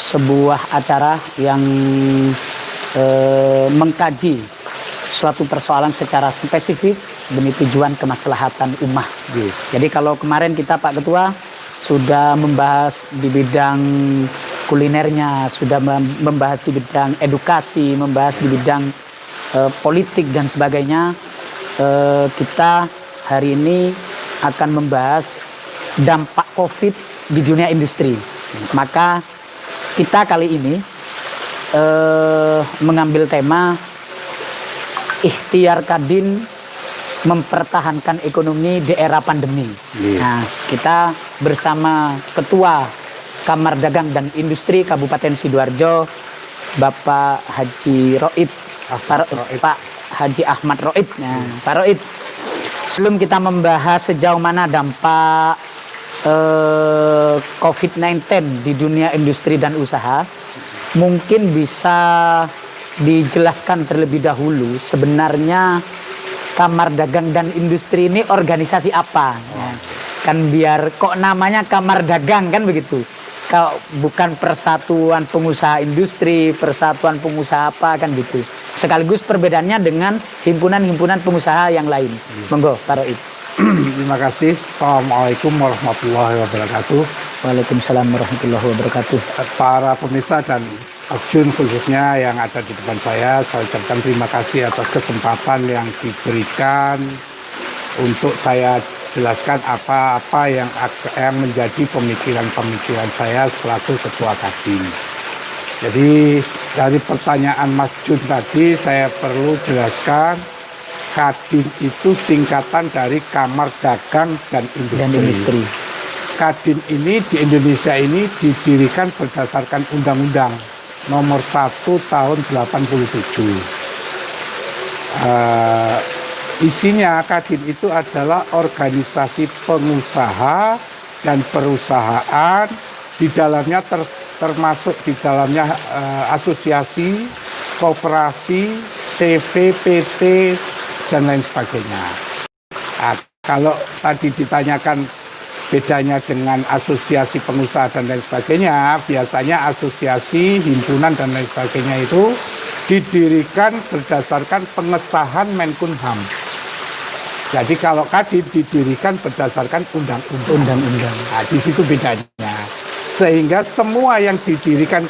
sebuah acara yang mengkaji suatu persoalan secara spesifik demi tujuan kemaslahatan ummah. Jadi kalau kemarin kita Pak Ketua sudah membahas di bidang kulinernya, sudah membahas di bidang edukasi, membahas di bidang politik dan sebagainya, kita hari ini akan membahas dampak COVID di dunia industri. Maka kita kali ini mengambil tema ikhtiar Kadin mempertahankan ekonomi di era pandemi. Nah, kita bersama Ketua Kamar Dagang dan Industri Kabupaten Sidoarjo, Bapak Haji Roid, Pak Haji Ahmad Roid. Nah, Pak Roid, sebelum kita membahas sejauh mana dampak COVID-19 di dunia industri dan usaha, mungkin bisa dijelaskan terlebih dahulu sebenarnya Kamar Dagang dan Industri ini organisasi apa? Ya, kan biar kok namanya Kamar Dagang kan begitu. Kalau bukan Persatuan Pengusaha Industri, Persatuan Pengusaha apa kan gitu. Sekaligus perbedaannya dengan himpunan-himpunan pengusaha yang lain. Monggo, Pak Roid. Terima kasih. Assalamualaikum warahmatullahi wabarakatuh. Waalaikumsalam warahmatullahi wabarakatuh. Para pemirsa dan Mas Jun khususnya yang ada di depan saya ucapkan terima kasih atas kesempatan yang diberikan untuk saya jelaskan apa-apa yang menjadi pemikiran-pemikiran saya selaku Ketua Kadin. Jadi dari pertanyaan Mas Jun tadi saya perlu jelaskan, Kadin itu singkatan dari Kamar Dagang dan Industri. Kadin ini di Indonesia ini didirikan berdasarkan Undang-Undang Nomor 1 Tahun 87. Isinya Kadin itu adalah organisasi pengusaha dan perusahaan, di dalamnya termasuk di dalamnya asosiasi, koperasi, CV, PT, dan lain sebagainya. Nah, kalau tadi ditanyakan bedanya dengan asosiasi pengusaha dan lain sebagainya, biasanya asosiasi, himpunan dan lain sebagainya itu didirikan berdasarkan pengesahan Menkumham. Jadi kalau Kadin didirikan berdasarkan undang-undang. Nah, di situ bedanya. Sehingga semua yang didirikan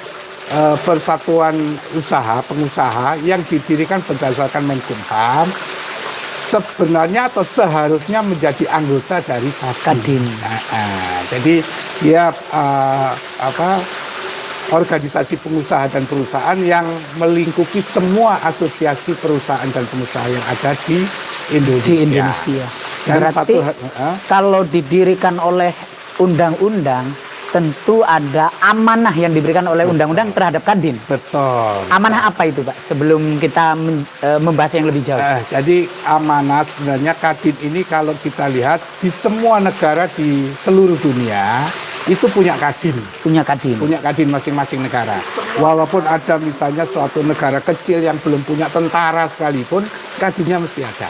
persatuan usaha, pengusaha yang didirikan berdasarkan Menkumham sebenarnya atau seharusnya menjadi anggota dari Kadin. Jadi dia organisasi pengusaha dan perusahaan yang melingkupi semua asosiasi perusahaan dan pengusaha yang ada di Indonesia. Dan berarti kalau didirikan oleh undang-undang, tentu ada amanah yang diberikan oleh undang-undang terhadap Kadin. Betul. Amanah apa itu, Pak? Sebelum kita membahas yang lebih jauh. Jadi amanah sebenarnya Kadin ini kalau kita lihat di semua negara di seluruh dunia itu punya Kadin. Punya Kadin masing-masing negara. Walaupun ada misalnya suatu negara kecil yang belum punya tentara sekalipun, Kadinnya mesti ada.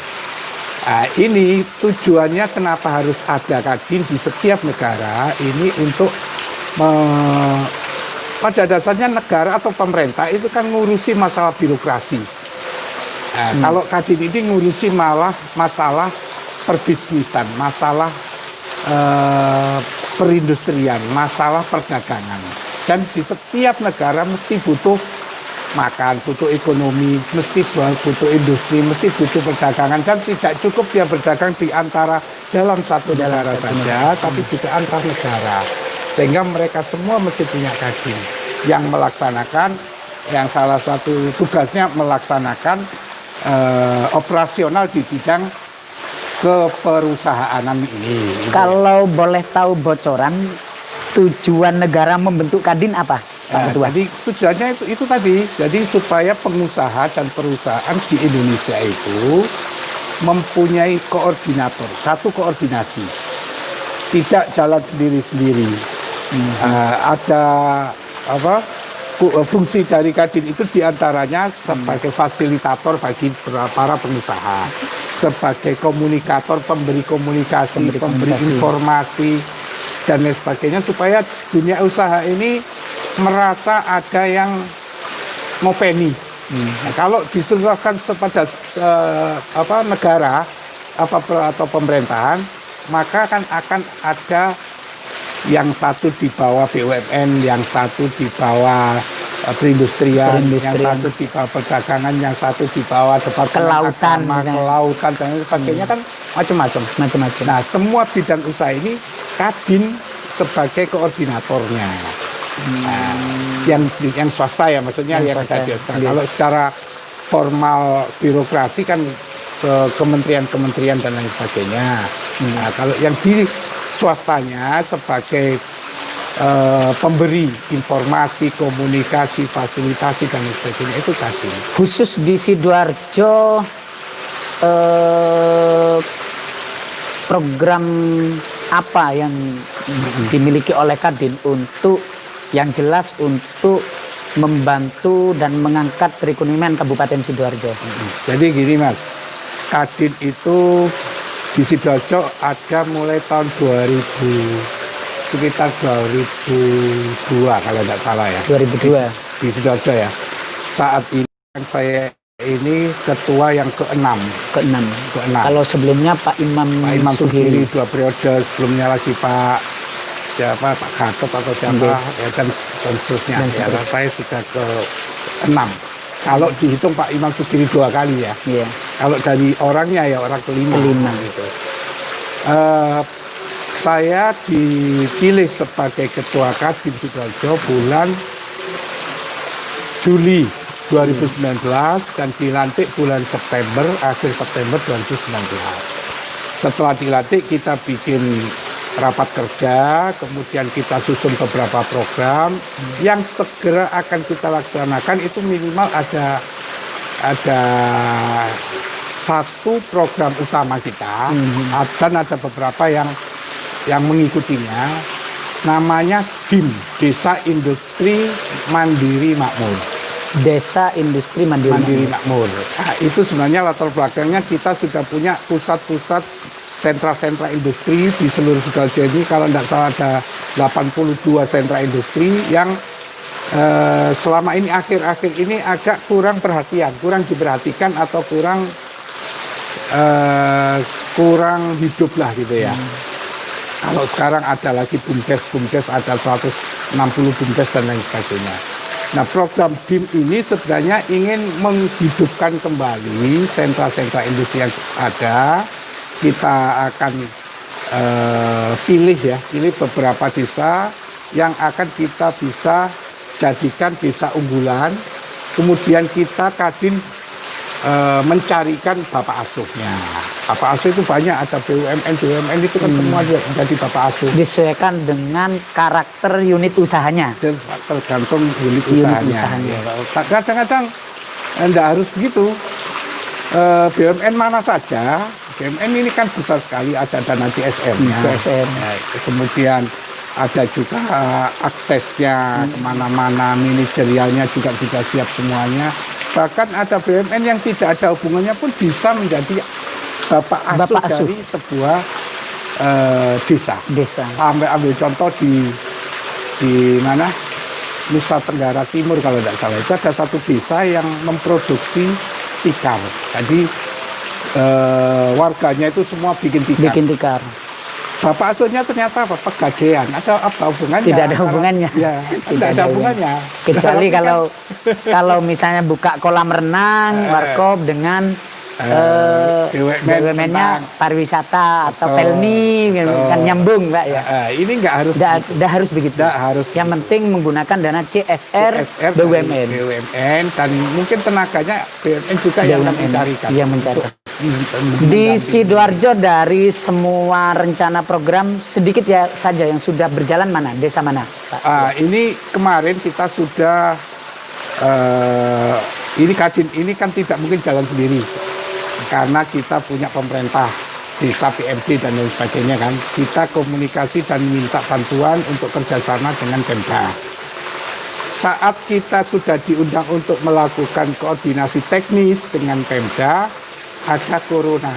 Nah, ini tujuannya kenapa harus ada Kadin di setiap negara ini untuk pada dasarnya negara atau pemerintah itu kan ngurusi masalah birokrasi. Nah, kalau Kadin ini ngurusi masalah perbisnisan, masalah perindustrian, masalah perdagangan. Dan di setiap negara mesti butuh makan, butuh ekonomi, mesti butuh industri, mesti butuh perdagangan, dan tidak cukup dia berdagang di antara dalam satu negara saja, tapi juga antar negara. Sehingga mereka semua mesti punya Kadin yang melaksanakan, yang salah satu tugasnya melaksanakan operasional di bidang keperusahaan ini. Kalau boleh tahu bocoran, tujuan negara membentuk Kadin apa? Jadi tujuannya itu tadi, jadi supaya pengusaha dan perusahaan di Indonesia itu mempunyai koordinator, satu koordinasi, tidak jalan sendiri-sendiri. Ada fungsi dari Kadin itu diantaranya sebagai fasilitator bagi para pengusaha, sebagai komunikator, pemberi komunikasi, pemberi informasi dan lain sebagainya, supaya dunia usaha ini merasa ada yang mau penny. Nah, kalau diserahkan kepada negara atau pemerintahan, maka akan ada yang satu di bawah BUMN, yang satu di bawah perindustrian, yang satu di bawah perdagangan, yang satu di bawah kelautan, kelautan dan sebagainya, kan macam-macam. Nah, semua bidang usaha ini Kadin sebagai koordinatornya. Nah, yang swasta ya, maksudnya yang swasta. Kalau secara formal birokrasi kan ke kementerian-kementerian dan lain sebagainya. Nah, kalau yang di swastanya sebagai pemberi informasi, komunikasi, fasilitasi dan lain sebagainya, itu Kadin. Khusus di Sidoarjo, program apa yang dimiliki oleh Kadin untuk yang jelas untuk membantu dan mengangkat perekonomian Kabupaten Sidoarjo? Jadi gini Mas, Kadin itu di Sidoarjo ada mulai tahun 2000, sekitar 2002 kalau tidak salah ya. 2002 di Sidoarjo ya. Saat ini saya ini ketua yang ke-6. Kalau sebelumnya Pak Imam Suhiri 2 periode, sebelumnya lagi Pak Gatot atau siapa ya, dan seterusnya. Ya, saya sudah ke-6. Kalau dihitung Pak Imam Suhiri 2 kali ya. Yeah. Kalau dari orangnya ya orang kelima. Gitu. Saya dipilih sebagai ketua Kadin Sidoarjo bulan Juli 2019 dan dilantik bulan September, akhir September 2019. Setelah dilantik kita bikin rapat kerja, kemudian kita susun beberapa program yang segera akan kita laksanakan. Itu minimal ada satu program utama kita, dan ada beberapa yang mengikutinya, namanya DIM, Desa Industri Mandiri Makmur. Desa Industri Mandiri Makmur. Nah, itu sebenarnya latar belakangnya kita sudah punya pusat-pusat sentra-sentra industri di seluruh Sidoarjo ini. Kalau tidak salah ada 82 sentra industri yang selama ini akhir-akhir ini agak kurang perhatian, kurang diperhatikan atau kurang hidup lah gitu ya. Kalau sekarang ada lagi bumdes ada 160 bumdes dan lain sebagainya. Nah, program DIM ini sebenarnya ingin menghidupkan kembali sentra-sentra industri yang ada. Kita akan pilih beberapa desa yang akan kita bisa jadikan desa unggulan. Kemudian kita Kadin mencarikan bapak asuhnya. Bapak asuh itu banyak, ada BUMN itu kan semua jadi bapak asuh. Disesuaikan dengan karakter unit usahanya. Tergantung unit usahanya. Kadang-kadang tidak harus begitu. BUMN mana saja. BUMN ini kan besar sekali, ada dana CSR-nya. Kemudian ada juga aksesnya kemana-mana, manajerialnya juga sudah siap semuanya. Bahkan ada BUMN yang tidak ada hubungannya pun bisa menjadi bapak asuh dari sebuah desa. Ambil contoh di mana, Nusa Tenggara Timur kalau tidak salah, itu ada satu desa yang memproduksi tikar. Jadi warganya itu semua bikin tikar. Bapak asuhnya ternyata pegadaian. Ada apa hubungannya? Tidak ada hubungannya. Ya, tidak ada hubungannya. Kecuali kalau misalnya buka kolam renang, warkop dengan BUMN-nya pariwisata atau pelni, kan nyambung Pak ya. Ini nggak harus. Nggak harus begitu. Yang penting menggunakan dana CSR BUMN. Dan mungkin tenaganya BUMN juga yang mencarikan. Yang mencari. Di Sidoarjo dari semua rencana program sedikit saja yang sudah berjalan mana? Desa mana, Pak? Ini kemarin kita sudah ini Kadin ini kan tidak mungkin jalan sendiri karena kita punya pemerintah desa PMD dan lain sebagainya kan. Kita komunikasi dan minta bantuan untuk kerjasama dengan Pemda. Saat kita sudah diundang untuk melakukan koordinasi teknis dengan Pemda, ada corona.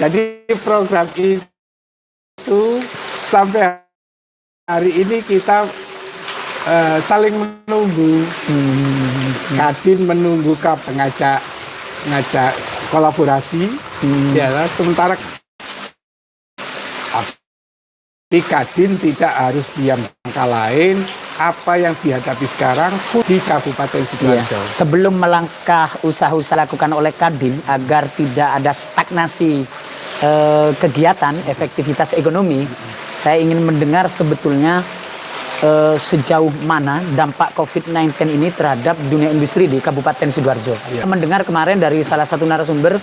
Jadi program itu sampai hari ini kita saling menunggu. Kadin menunggu ngajak kolaborasi, ya, sementara Kadin tidak harus diam langkah lain. Apa yang dihadapi sekarang di Kabupaten Sidoarjo. Sebelum melangkah usaha-usaha lakukan oleh Kadin agar tidak ada stagnasi kegiatan, efektivitas ekonomi, saya ingin mendengar sebetulnya sejauh mana dampak COVID-19 ini terhadap dunia industri di Kabupaten Sidoarjo. Mendengar kemarin dari salah satu narasumber,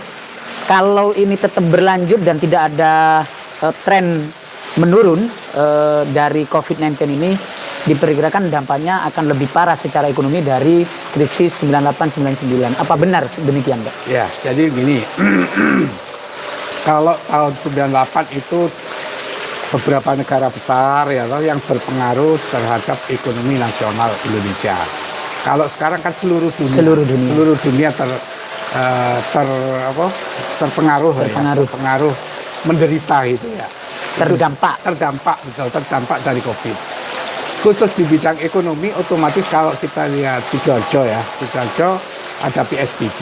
kalau ini tetap berlanjut dan tidak ada tren menurun dari COVID-19 ini, diperkirakan dampaknya akan lebih parah secara ekonomi dari krisis 98-99. Apa benar demikian, Pak? Ya, jadi gini, kalau tahun 98 itu beberapa negara besar ya yang berpengaruh terhadap ekonomi nasional Indonesia. Kalau sekarang kan seluruh dunia terpengaruh, menderita gitu ya. Terdampak dari COVID. Khusus di bidang ekonomi, otomatis kalau kita lihat Sidoarjo ada PSBB,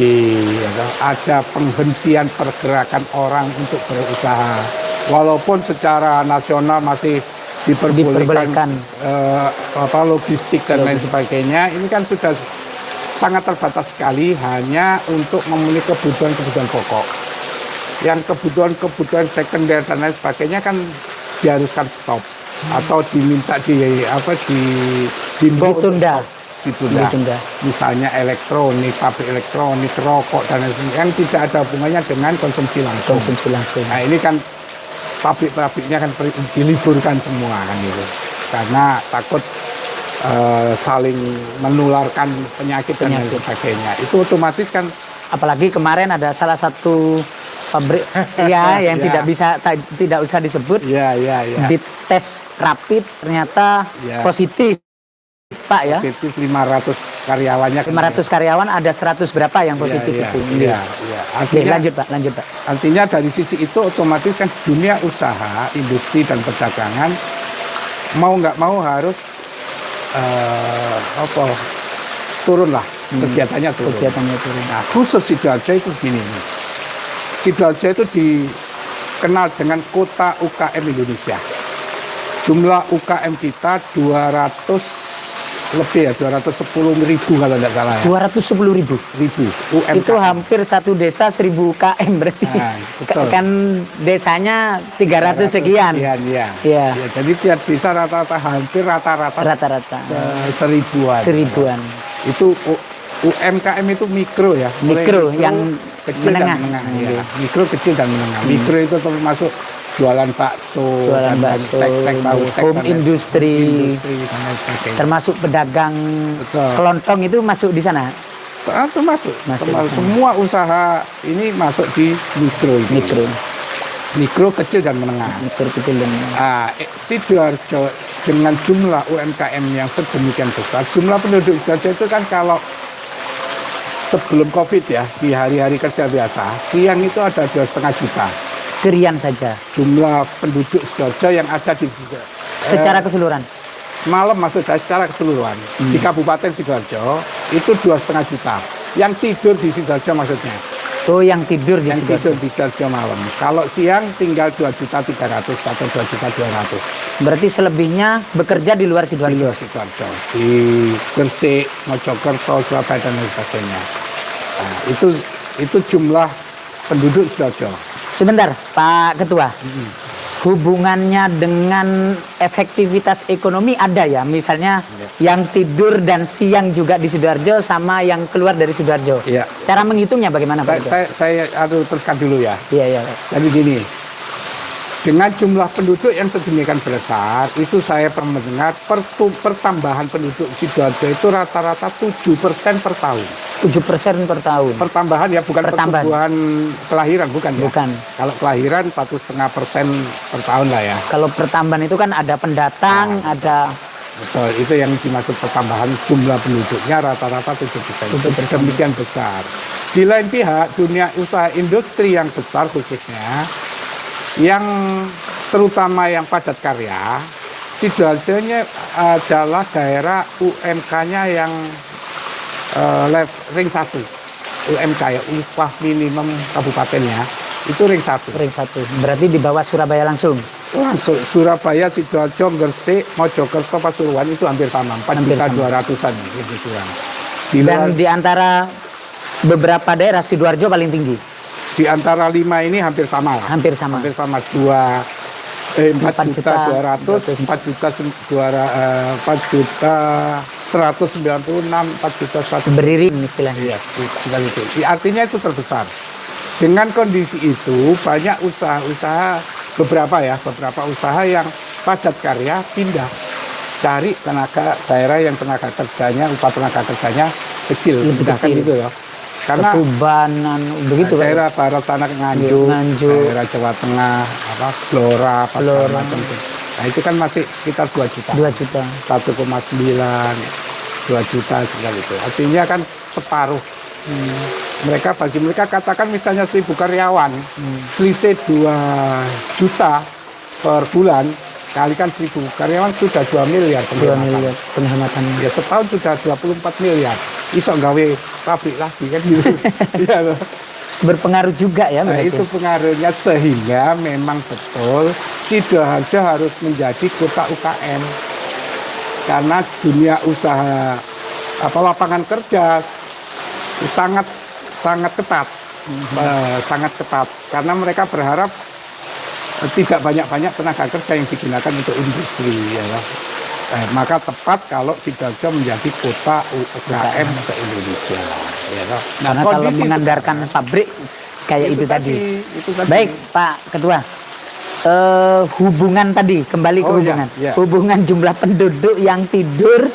ada penghentian pergerakan orang untuk berusaha. Walaupun secara nasional masih diperbolehkan logistik dan lain sebagainya, ini kan sudah sangat terbatas sekali hanya untuk memenuhi kebutuhan pokok. Yang kebutuhan sekunder dan lain sebagainya kan diharuskan stop atau diminta ditunda. Misalnya elektronik, pabrik elektronik, rokok dan lain sebagainya yang tidak ada hubungannya dengan konsumsi langsung. Nah, ini kan pabrik-pabriknya kan diliburkan semua kan gitu. Karena takut saling menularkan penyakit dan lain sebagainya. Itu otomatis kan, apalagi kemarin ada salah satu pabrik yang tidak usah disebut, dites rapid ternyata positif, Pak, ya. Positif 500 karyawannya. 500 karyawan ada 100 berapa yang positif itu. Artinya, lanjut Pak. Artinya dari sisi itu otomatis kan dunia usaha, industri dan perdagangan mau nggak mau harus turun lah, kegiatannya turun. Nah, khusus Sidoarjo itu gini nih. Sidoarjo itu dikenal dengan kota UKM Indonesia. Jumlah UKM kita 210.000 kalau tidak salah ya. 210.000 UMKM. Itu hampir satu desa 1.000 UKM berarti. Nah, kan desanya 300 sekian. Iya. Jadi tiap desa rata-rata seribuan. Itu UMKM itu mikro ya. Mikro yang kecil menengah. Dan menengah. Ya. Mikro, kecil dan menengah. Mikro itu termasuk jualan bakso, home industri, termasuk pedagang kelontong itu masuk di sana. Termasuk. Semua usaha ini masuk di mikro, kecil dan menengah. Sidoarjo dengan jumlah UMKM yang sedemikian besar, jumlah penduduk Sidoarjo itu kan kalau sebelum COVID ya, di hari-hari kerja biasa, siang itu ada 2,5 juta. Kerian saja. Jumlah penduduk Sidoarjo yang ada di secara keseluruhan. Malam maksud saya secara keseluruhan. Di Kabupaten Sidoarjo itu 2,5 juta. Yang tidur di Sidoarjo maksudnya. Oh, yang tidur di Sidoarjo malam. Kalau siang tinggal 2.300.000 atau 2.200.000. Berarti selebihnya bekerja di luar Sidoarjo. Di Gresik, Mojokerto, Surabaya dan lain sebagainya. Nah, itu jumlah penduduk Sidoarjo. Sebentar, Pak Ketua. Hubungannya dengan efektivitas ekonomi ada ya? Misalnya yang tidur dan siang juga di Sidoarjo sama yang keluar dari Sidoarjo. Ya. Cara menghitungnya bagaimana, Pak? Saya teruskan dulu ya. Iya. Jadi gini, dengan jumlah penduduk yang sedemikian besar, itu saya pernah mendengar pertambahan penduduk Sidoarjo itu rata-rata 7% per tahun. 7% per tahun. Pertambahan ya, bukan pertumbuhan kelahiran, bukan ya. Bukan. Kalau kelahiran 1,5% per tahun lah ya. Kalau pertambahan itu kan ada pendatang, ada. Betul, itu yang dimaksud pertambahan jumlah penduduknya rata-rata 7%. Demikian besar. Di lain pihak, dunia usaha industri yang besar khususnya, yang terutama yang padat karya, Sidoarjo-nya adalah daerah UMK-nya yang ring 1. UMK ya, upah minimum kabupatennya itu ring 1. Ring 1. Berarti di bawah Surabaya langsung. Langsung Surabaya, Sidoarjo, Gresik, Mojokerto, Pasuruan itu hampir sama, 4.200.000-an gitu kurang. Dan di antara beberapa daerah Sidoarjo paling tinggi. Di antara 5 ini hampir sama lah. Hampir sama. Hampir sama 4.200.000, 4.196.000, 4.100.000. Berdiri istilahnya. Iya, itu. Artinya itu terbesar. Dengan kondisi itu banyak usaha-usaha beberapa usaha yang padat karya pindah cari daerah yang tenaga kerjanya, upah tenaga kerjanya kecil, lebih kecil gitu loh. Karena Ketubanan begitu daerah barat sana Nganjuk, daerah Jawa Tengah, Blora, macam itu. Nah itu kan masih sekitar 2 juta. 2 juta. 1,9, 2 juta sekali itu. Artinya kan separuh. Bagi mereka katakan misalnya 1.000 karyawan, selisih 2 juta per bulan, kalikan 1.000 karyawan sudah 2 miliar penghematan. Ya setahun sudah 24 miliar. Iso gawe pabrik lagi kan gitu. Iya, Berpengaruh juga ya. nah, itu pengaruhnya sehingga memang betul Sidoarjo harus menjadi kota UKM. Karena dunia usaha lapangan kerja sangat ketat. Sangat ketat karena mereka berharap tidak banyak tenaga kerja yang digunakan untuk industri ya. Maka tepat kalau Sidoarjo menjadi kota UKM se-Indonesia ya. Karena kalau mengandalkan pabrik kayak itu tadi. Baik Pak Ketua, hubungan tadi kembali ke hubungan. Ya. Hubungan jumlah penduduk yang tidur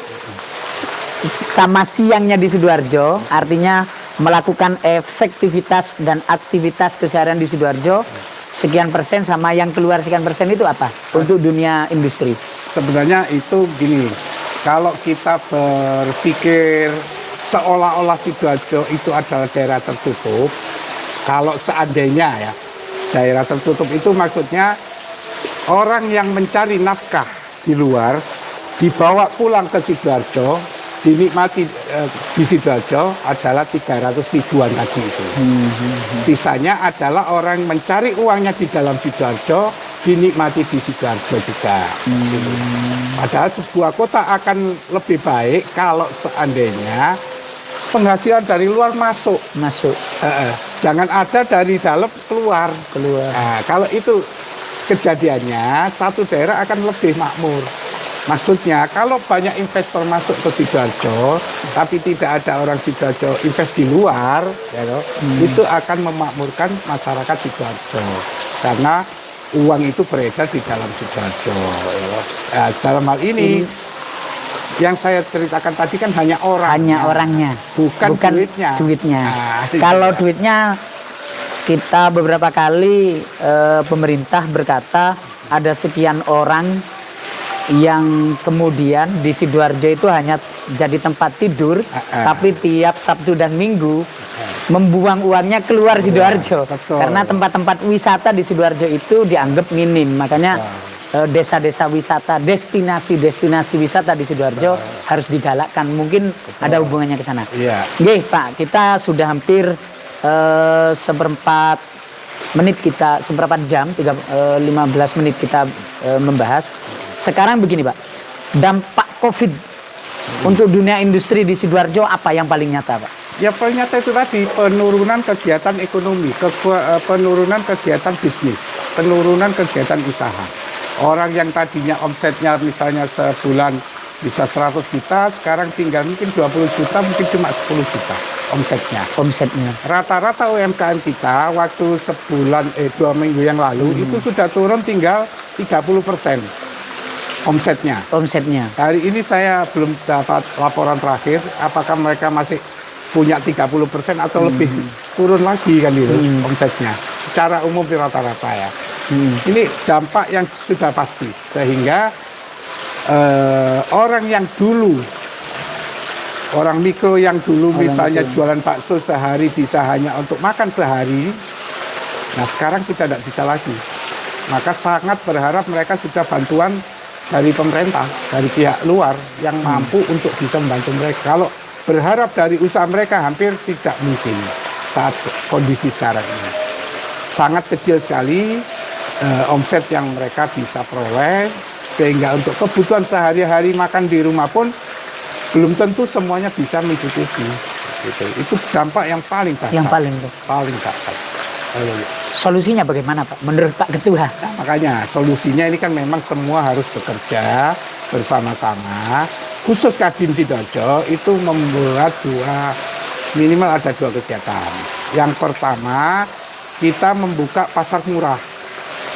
sama siangnya di Sidoarjo, artinya melakukan efektivitas dan aktivitas keseharian di Sidoarjo sekian persen sama yang keluar sekian persen itu apa untuk dunia industri? Sebenarnya itu gini, kalau kita berpikir seolah-olah Sidoarjo itu adalah daerah tertutup, kalau seandainya ya daerah tertutup itu maksudnya orang yang mencari nafkah di luar dibawa pulang ke Sidoarjo, dinikmati di Sidoarjo adalah 300 ribuan tadi itu. Sisanya adalah orang mencari uangnya di dalam Sidoarjo, dinikmati di Sidoarjo juga. Padahal sebuah kota akan lebih baik kalau seandainya penghasilan dari luar masuk. Jangan ada dari dalam keluar. Nah, kalau itu kejadiannya, satu daerah akan lebih makmur. Maksudnya kalau banyak investor masuk ke Sidoarjo, tapi tidak ada orang Sidoarjo invest di luar, ya, itu akan memakmurkan masyarakat Sidoarjo. Karena uang itu beredar di dalam Sidoarjo. Ya. Dalam hal ini, yang saya ceritakan tadi kan hanya orangnya, bukan duitnya. Nah, kalau duitnya, kita beberapa kali pemerintah berkata ada sekian orang yang kemudian di Sidoarjo itu hanya jadi tempat tidur, tapi tiap Sabtu dan Minggu membuang uangnya keluar Sidoarjo. Karena tempat-tempat wisata di Sidoarjo itu dianggap minim, makanya desa-desa wisata, destinasi wisata di Sidoarjo harus digalakkan. Mungkin ada hubungannya ke sana. Nggih, Pak, kita sudah hampir seperempat jam, 15 menit kita membahas. Sekarang begini Pak, dampak COVID untuk dunia industri di Sidoarjo apa yang paling nyata Pak? Ya paling nyata itu tadi, penurunan kegiatan ekonomi, penurunan kegiatan bisnis, penurunan kegiatan usaha. Orang yang tadinya omsetnya misalnya sebulan bisa 100 juta, sekarang tinggal mungkin 20 juta, mungkin cuma 10 juta omsetnya. Rata-rata UMKM kita waktu 2 minggu yang lalu itu sudah turun tinggal 30%. Omsetnya. Hari ini saya belum dapat laporan terakhir apakah mereka masih punya 30% atau lebih turun lagi kan itu omsetnya. Secara umum di rata-rata ya. Ini dampak yang sudah pasti sehingga orang mikro yang dulu misalnya jualan bakso sehari bisa hanya untuk makan sehari. Nah sekarang kita tidak bisa lagi. Maka sangat berharap mereka sudah bantuan dari pemerintah, dari pihak luar yang mampu untuk bisa membantu mereka. Kalau berharap dari usaha mereka hampir tidak mungkin saat kondisi sekarang ini. Sangat kecil sekali omset yang mereka bisa peroleh, sehingga untuk kebutuhan sehari-hari makan di rumah pun belum tentu semuanya bisa mencukupi. Gitu. Itu dampak yang paling dahsyat. Yang paling dahsyat. Solusinya bagaimana Pak? Menurut Pak Ketua? Nah, makanya solusinya ini kan memang semua harus bekerja bersama-sama. Khusus Kadin Sidoarjo itu membuat minimal ada dua kegiatan. Yang pertama, kita membuka pasar murah.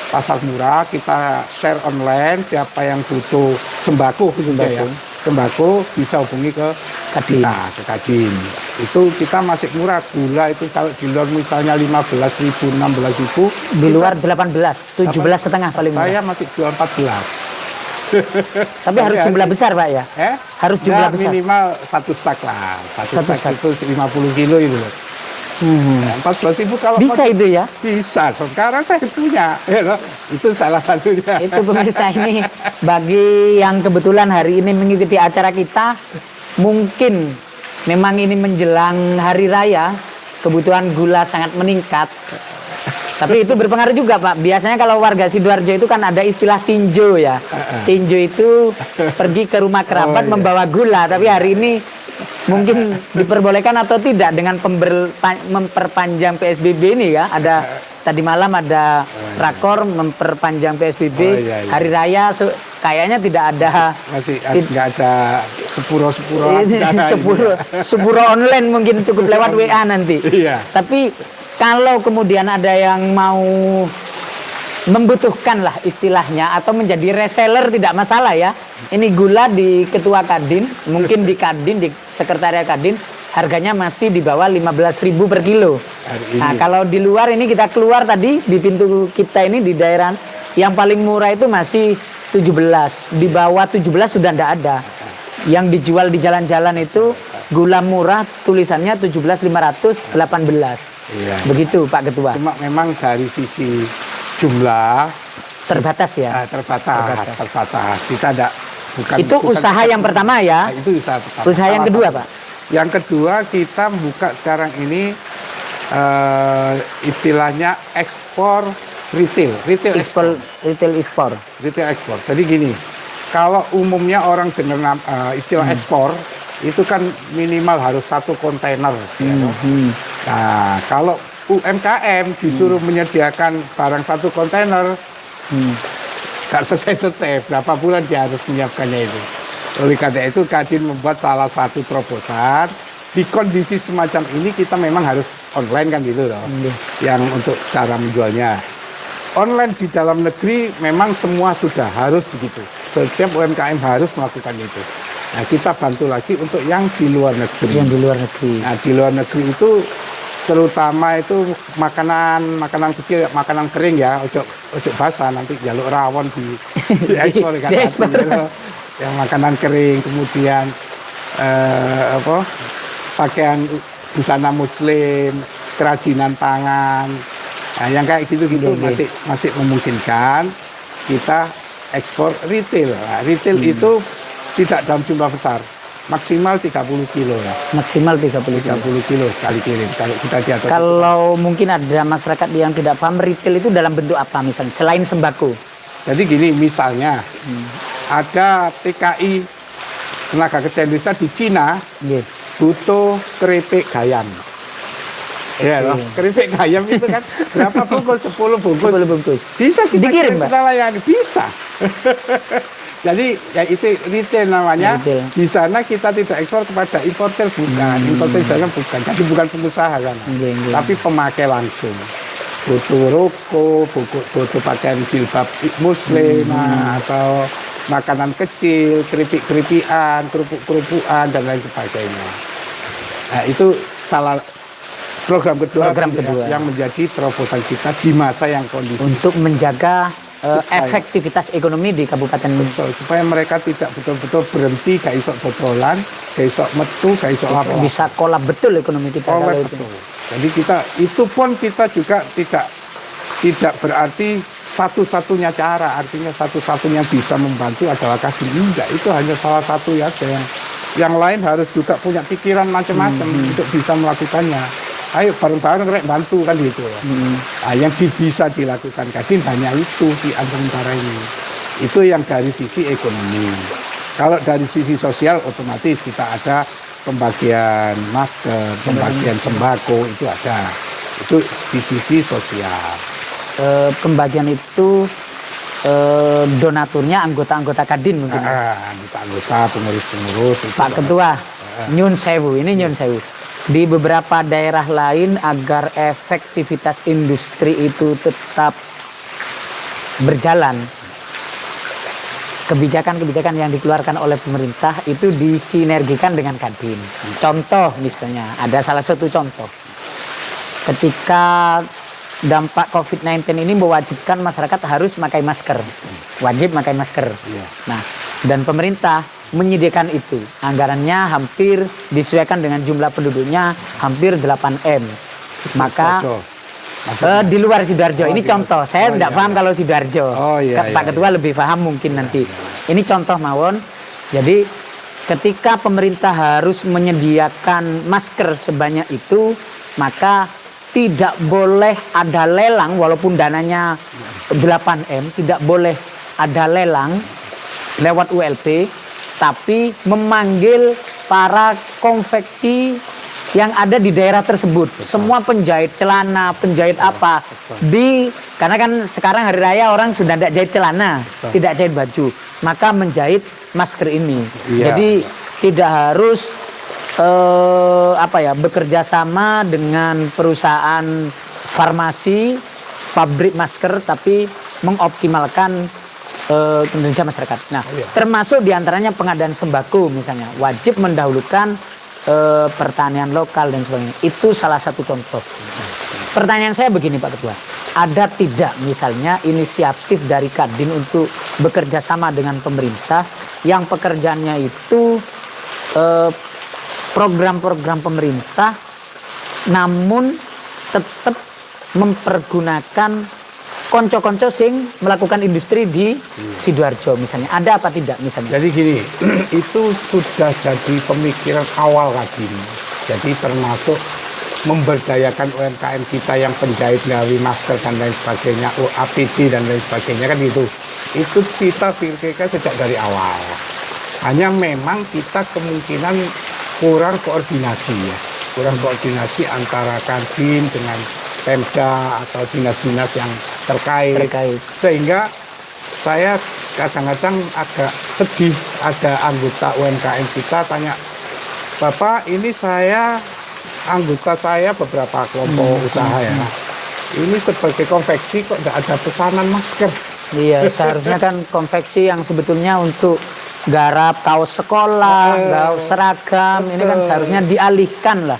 Pasar murah kita share online, siapa yang butuh sembako khususnya ya. Sembako bisa hubungi ke Kadin. ke Kadin. Itu kita masih murah. Gula itu kalau di luar misalnya 15.000, 16.000. Di luar 18, 17,5 paling murah. Saya masih jual 14. Tapi harus jumlah besar Pak ya? Harus jumlah besar. Minimal satu stak lah. Satu stak itu 50 kilo itu. 14.000 kalau bisa itu ya? Bisa. Sekarang saya punya. Itu salah satunya. Itu pemirsa ini bagi yang kebetulan hari ini mengikuti acara kita, mungkin memang ini menjelang hari raya, kebutuhan gula sangat meningkat. Tapi itu berpengaruh juga Pak. Biasanya kalau warga Sidoarjo itu kan ada istilah tinjo ya. Tinjo itu pergi ke rumah kerabat membawa gula. Tapi hari ini mungkin diperbolehkan atau tidak dengan memperpanjang PSBB ini ya. Ada tadi malam ada rakor memperpanjang PSBB. Hari raya kayaknya tidak ada. Masih nggak ada sepuro-sepuro. Sepuro online mungkin cukup lewat WA nanti. Iya. Tapi kalau kemudian ada yang mau membutuhkan lah istilahnya atau menjadi reseller tidak masalah ya. Ini gula di Ketua Kadin, mungkin di Kadin, di Sekretariat Kadin harganya masih di bawah 15.000 per kilo. Nah kalau di luar ini kita keluar tadi di pintu kita ini di daerah yang paling murah itu masih 17. Di bawah 17 sudah tidak ada. Yang dijual di jalan-jalan itu gula murah tulisannya 17.518. Iya. Begitu Pak Ketua. Cuma memang dari sisi jumlah terbatas ya. Terbatas. Kita ada itu usaha yang pertama ya. Itu usaha pertama. Usaha yang kedua Pak. Yang kedua kita buka sekarang ini istilahnya ekspor retail ekspor. Retail ekspor. Jadi gini, kalau umumnya orang dengar istilah ekspor itu kan minimal harus satu kontainer. Nah, kalau UMKM disuruh menyediakan barang satu kontainer, nggak selesai berapa bulan dia harus menyiapkannya itu. Oleh karena itu Kadin membuat salah satu terobosan. Di kondisi semacam ini kita memang harus online kan gitu loh. Yang untuk cara menjualnya. Online di dalam negeri memang semua sudah harus begitu. Setiap UMKM harus melakukan itu. Nah, kita bantu lagi untuk yang di luar negeri. Yang di luar negeri. Nah, di luar negeri itu terutama itu makanan kecil, makanan kering ya, ojo basah nanti jaluk rawon di ekspor kan. Yang makanan kering, kemudian pakaian busana muslim, kerajinan tangan. Nah, yang kayak gitu-gitu masih memungkinkan kita ekspor retail. Nah, retail itu tidak dalam jumlah besar, maksimal 30 kilo ya. Maksimal 30 kilo sekali kirim. Kalau kita di atas. Kalau mungkin ada masyarakat yang tidak paham retail itu dalam bentuk apa misalnya selain sembako. Jadi gini misalnya ada TKI tenaga kerja Indonesia di Cina butuh keripik gayam. Ya loh, keripik gayam itu kan berapa bungkus? 10 bungkus. 10 bungkus. Bisa kita dikirim, kita layani, bisa. Jadi ya itu retail namanya. Retail. Di sana kita tidak ekspor kepada importer bukan. Importer di sana bukan. Jadi bukan pengusaha kan. Tapi pemakai langsung. Butuh rokok, butuh pakaian jilbab muslim atau makanan kecil, keripik-keripikan, kerupuk-kerupukan dan lain sebagainya. Nah, itu salah program kedua yang menjadi terobosan kita di masa yang kondisi untuk menjaga efektivitas ekonomi di kabupaten. Betul, supaya mereka tidak betul-betul berhenti gak isok botolan, gak isok metu, gak isok apa. Bisa kolab betul ekonomi kita kalau itu. Jadi kita itu pun kita juga tidak berarti satu-satunya cara, artinya satu-satunya bisa membantu adalah Kadin. Enggak, itu hanya salah satu ya, yang lain harus juga punya pikiran macam-macam untuk bisa melakukannya. Ayo bareng-bareng rek bantu kan gitu ya. Nah, yang bisa dilakukan Kadin hanya itu di antara ini. Itu yang dari sisi ekonomi. Kalau dari sisi sosial otomatis kita ada pembagian masker, pembagian sembako itu ada. Itu di sisi sosial. Pembagian itu donaturnya anggota-anggota Kadin mungkin. Anggota pengurus-pengurus. Pak Ketua, nyun sewu, ini nyun sewu. Di beberapa daerah lain agar efektivitas industri itu tetap berjalan, kebijakan-kebijakan yang dikeluarkan oleh pemerintah itu disinergikan dengan Kadin. Contoh misalnya, ada salah satu contoh. Ketika dampak COVID-19 ini mewajibkan masyarakat harus pakai masker. Wajib pakai masker. Nah, dan pemerintah menyediakan itu. Anggarannya hampir disesuaikan dengan jumlah penduduknya hampir 8M. Maka di luar Sidoarjo, ini contoh. Saya tidak paham kalau Sidoarjo. Pak Ketua lebih paham mungkin nanti. Ini contoh mawon. Jadi ketika pemerintah harus menyediakan masker sebanyak itu, maka tidak boleh ada lelang walaupun dananya 8M, tidak boleh ada lelang lewat ULP, tapi memanggil para konveksi yang ada di daerah tersebut. Semua penjahit celana, penjahit apa, karena kan sekarang hari raya orang sudah tidak jahit celana, tidak jahit baju, maka menjahit masker ini. Jadi tidak harus bekerja sama dengan perusahaan farmasi, pabrik masker, tapi mengoptimalkan kinerja masyarakat. Nah, termasuk diantaranya pengadaan sembako misalnya, wajib mendahulukan pertanian lokal dan sebagainya. Itu salah satu contoh. Pertanyaan saya begini Pak Ketua, ada tidak misalnya inisiatif dari Kadin untuk bekerja sama dengan pemerintah yang pekerjaannya itu program-program pemerintah namun tetap mempergunakan konco-konco sing melakukan industri di Sidoarjo misalnya, ada apa tidak misalnya? Jadi gini, itu sudah jadi pemikiran awal Kadin. Jadi termasuk memberdayakan UMKM kita yang penjahit dari masker dan lain sebagainya, APD dan lain sebagainya kan itu. Itu kita pikirkan sejak dari awal. Hanya memang kita kemungkinan kurang koordinasi ya, kurang koordinasi antara Kadin dengan Pemda atau dinas-dinas yang terkait. Sehingga saya kadang-kadang agak sedih, ada anggota UMKM kita tanya, Bapak ini anggota saya beberapa kelompok usaha ya, ini sebagai konveksi kok tidak ada pesanan masker. Iya, seharusnya kan konveksi yang sebetulnya untuk garap kaos sekolah, kaos seragam, ini kan seharusnya dialihkan lah.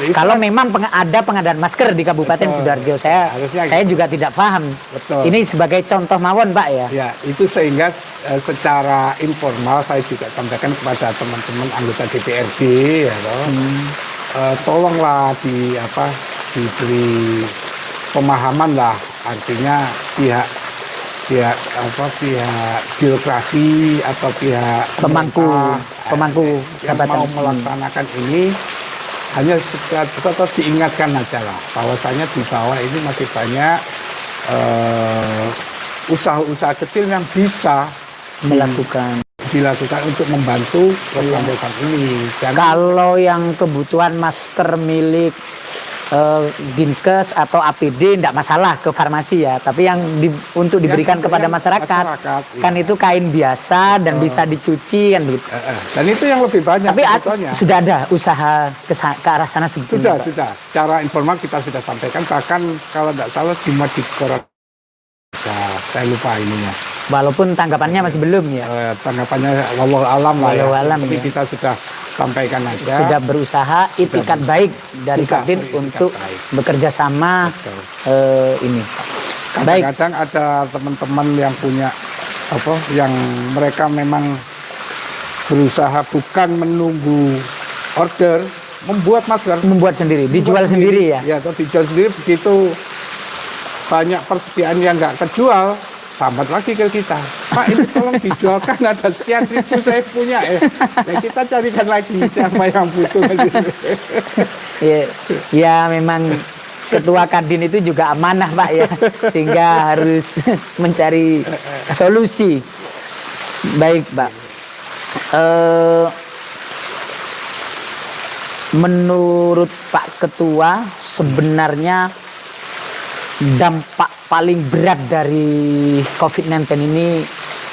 Kalau memang ada pengadaan masker di Kabupaten Sidoarjo, saya juga tidak paham. Ini sebagai contoh mawon, Pak ya. Ya, itu sehingga secara informal saya juga sampaikan kepada teman-teman anggota DPRD, ya, tolonglah diberi pemahaman lah, artinya pihak birokrasi atau pihak pemangku yang mau melaksanakan ini hanya tetap diingatkan aja lah bahwasanya di bawah ini masih banyak usaha-usaha kecil yang bisa dilakukan untuk membantu program-program ini. Dan kalau yang kebutuhan masker milik Dinkes atau APD tidak masalah ke farmasi ya, tapi yang untuk diberikan kepada masyarakat kan itu kain biasa dan bisa dicuci kan begitu. Dan itu yang lebih banyak. Tapi sudah ada usaha ke arah sana sebetulnya. Sudah. Secara informal kita sudah sampaikan, bahkan kalau tidak salah di Madikor, saya lupa ininya. Walaupun tanggapannya masih belum ya. Tanggapannya wallahu alam lah ya. Tapi ya. kita sudah sampaikan aja. Sudah berusaha itikat baik dari Kadin untuk bekerja sama ini. Kadang-kadang ada teman-teman yang punya yang mereka memang berusaha bukan menunggu order, membuat masker, membuat sendiri, dijual sendiri ya. Ya, atau dijual sendiri begitu banyak persediaan yang nggak kejual, sambat lagi ke kita, Pak ini tolong dijualkan, ada sekian ribu saya punya ya kita carikan lagi siapa yang butuh. Ya, ya memang ketua Kadin itu juga amanah Pak ya, sehingga harus mencari solusi. Baik Pak, menurut Pak Ketua sebenarnya dampak paling berat dari COVID-19 ini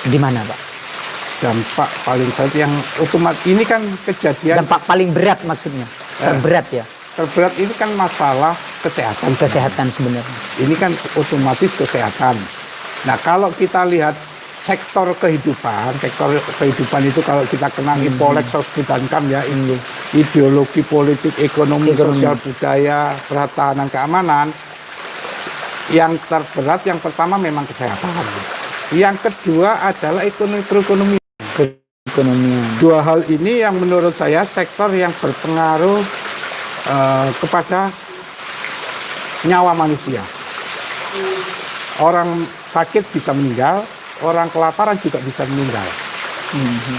di mana Pak? Dampak paling berat yang otomatis ini kan kejadian. Dampak paling berat maksudnya, terberat ya? Terberat ini kan masalah kesehatan. Kesehatan sebenarnya. Ini kan otomatis kesehatan. Nah kalau kita lihat sektor kehidupan itu kalau kita kenal Polek Sosbud dan Kam ya, ini ideologi politik, ekonomi, sosial, budaya, pertahanan, keamanan. Yang terberat yang pertama memang kesehatan. Yang kedua adalah ekonomi. Dua hal ini yang menurut saya sektor yang berpengaruh kepada nyawa manusia. Orang sakit bisa meninggal, orang kelaparan juga bisa meninggal.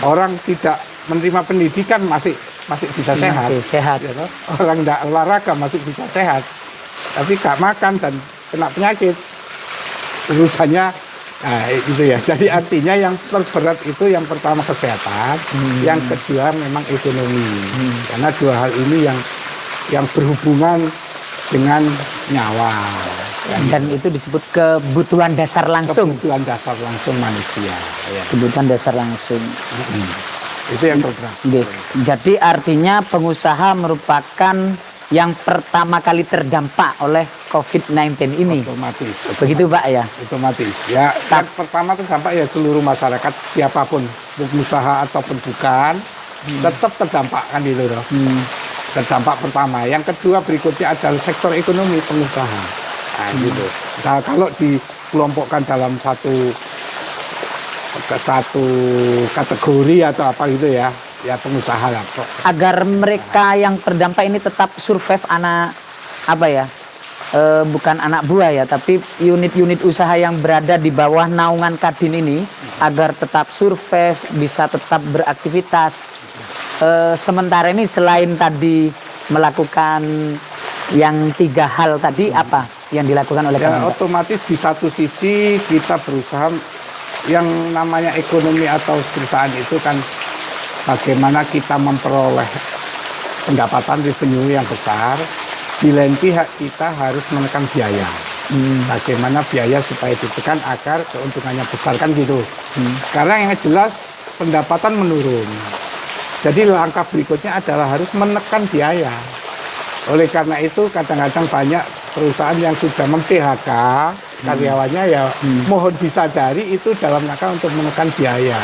Orang tidak menerima pendidikan masih bisa sehat. Sehat. Ya, orang tidak olahraga masih bisa sehat. Tapi gak makan dan kena penyakit, urusannya itu ya. Jadi artinya yang terberat itu yang pertama kesehatan, yang kedua memang ekonomi. Karena dua hal ini yang berhubungan dengan nyawa. Dan itu disebut kebutuhan dasar langsung. Kebutuhan dasar langsung manusia. Ya. Kebutuhan dasar langsung. Itu yang terberat. Jadi artinya pengusaha merupakan yang pertama kali terdampak oleh COVID-19 ini. Otomatis. Begitu Pak ya? Otomatis. Ya, yang pertama terdampak ya seluruh masyarakat, siapapun, pengusaha ataupun bukan, tetap terdampak kan itu loh. Terdampak pertama. Yang kedua berikutnya adalah sektor ekonomi pengusaha. Nah, gitu. Nah, kalau dikelompokkan dalam satu kategori atau apa gitu ya pengusaha lah. Agar mereka yang terdampak ini tetap survive, bukan anak buah ya, tapi unit-unit usaha yang berada di bawah naungan Kadin ini agar tetap survive, bisa tetap beraktivitas. Sementara ini selain tadi melakukan yang 3 hal tadi, apa yang dilakukan oleh ya, otomatis di satu sisi kita berusaha yang namanya ekonomi atau perusahaan itu kan bagaimana kita memperoleh pendapatan revenue yang besar. Di lain pihak kita harus menekan biaya. Bagaimana biaya supaya ditekan agar keuntungannya besar kan gitu. Karena yang jelas pendapatan menurun. Jadi langkah berikutnya adalah harus menekan biaya. Oleh karena itu kadang-kadang banyak perusahaan yang sudah mem-PHK karyawannya ya mohon disadari itu dalam rangka untuk menekan biaya.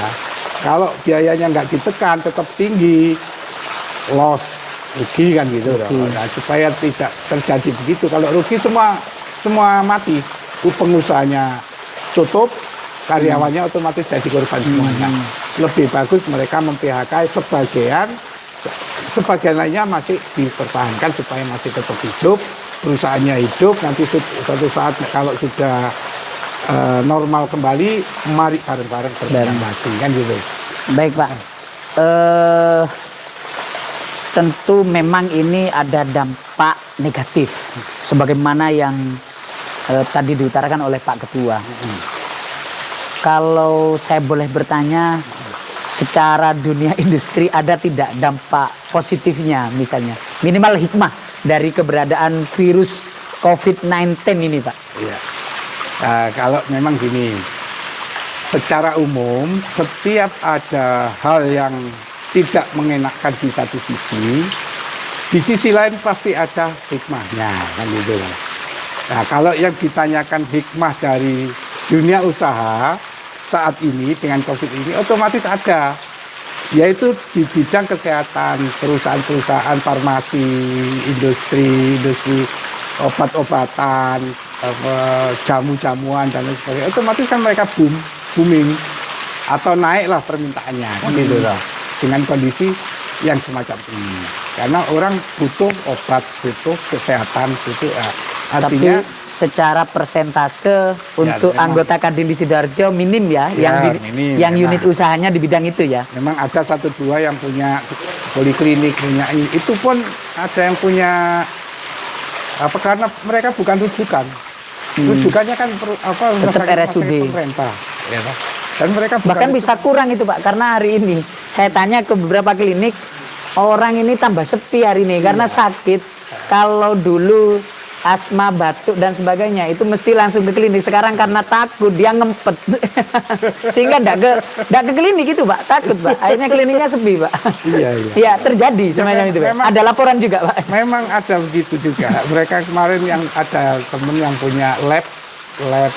Kalau biayanya nggak ditekan tetap tinggi, loss, rugi kan gitu. Nah, supaya tidak terjadi begitu. Kalau rugi semua mati, pengusahanya tutup, karyawannya otomatis jadi korban semuanya. Lebih bagus mereka mem-PHK sebagian lainnya masih dipertahankan supaya masih tetap hidup, perusahaannya hidup. Nanti suatu saat kalau sudah normal kembali, mari bareng-bareng berbareng lagi kan gitu. Baik Pak, tentu memang ini ada dampak negatif sebagaimana yang tadi diutarakan oleh Pak Ketua. Kalau saya boleh bertanya, secara dunia industri ada tidak dampak positifnya, misalnya minimal hikmah dari keberadaan virus COVID-19 ini Pak? Iya. Kalau memang gini, secara umum setiap ada hal yang tidak mengenakkan di satu sisi, di sisi lain pasti ada hikmahnya kan gitu. Nah kalau yang ditanyakan hikmah dari dunia usaha saat ini dengan COVID ini otomatis ada, yaitu di bidang kesehatan, perusahaan-perusahaan farmasi, industri obat-obatan, jamu-jamuan dan lain sebagainya, otomatis kan mereka booming atau naiklah permintaannya kan gitu loh, dengan kondisi yang semacam ini. Karena orang butuh obat, butuh kesehatan, butuh Artinya Tapi secara persentase untuk memang. anggota Kadin di Sidoarjo minim ya, Ya, yang minim, yang memang. unit usahanya di bidang itu ya. memang ada 1-2 yang punya poliklinik, punya itu pun ada yang punya apa karena mereka bukan rujukan. Rujukannya kan rumah Tetap sakit RSUD. pemerintah. Ya, toh. Dan mereka bukan Bahkan bisa kurang itu Pak, karena hari ini saya tanya ke beberapa klinik, orang ini tambah sepi hari ini karena sakit. Kalau dulu asma, batuk dan sebagainya itu mesti langsung ke klinik. Sekarang karena takut dia ngempet, sehingga nggak ke klinik itu Pak, takut Pak. Akhirnya kliniknya sepi Pak. Iya, iya. Iya terjadi semacam itu Pak. memang- Ada laporan juga Pak. Memang ada begitu juga. Mereka kemarin yang ada temen yang punya lab